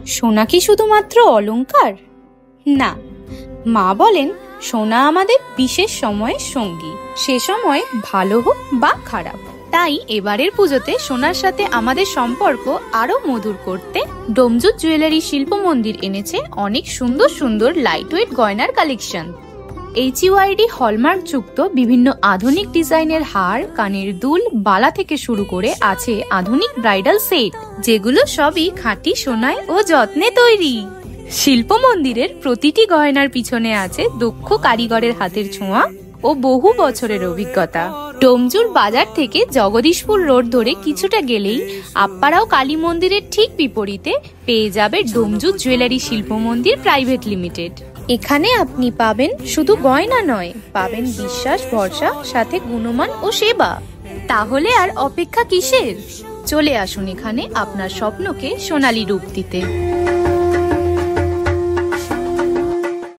সোনা কি শুধুমাত্র অলংকার? না, মা বলেন সোনা আমাদের বিশেষ সময়ের সঙ্গী, সে সময় ভালো হোক বা খারাপ। তাই এবারের পুজোতে সোনার সাথে আমাদের সম্পর্ক আরো মধুর করতে ডোমজুত জুয়েলারি শিল্প মন্দির এনেছে অনেক সুন্দর সুন্দর লাইটওয়েট গয়নার কালেকশন। HUID হলমার্ক যুক্ত বিভিন্ন আধুনিক ডিজাইনের হার, কানের দুল, বালা থেকে শুরু করে আছে আধুনিক ব্রাইডাল সেট, যেগুলো সবই খাঁটি সোনায় ও যত্নে তৈরি। শিল্প মন্দিরের প্রতিটি গয়নার পিছনে আছে দক্ষ কারিগরের হাতের ছোঁয়া ও বহু বছরের অভিজ্ঞতা। ডোমজুর বাজার থেকে জগদীশপুর রোড ধরে কিছুটা গেলেই আপ্পারাও কালী মন্দিরের ঠিক বিপরীতে পেয়ে যাবে ডোমজুত জুয়েলারি শিল্প মন্দির প্রাইভেট লিমিটেড। এখানে আপনি পাবেন শুধু গয়না নয়, পাবেন বিশ্বাস, ভরসা, সাথে গুণমান ও সেবা। তাহলে আর অপেক্ষা কিসের? চলে আসুন এখানে আপনার স্বপ্নকে সোনালী রূপ দিতে।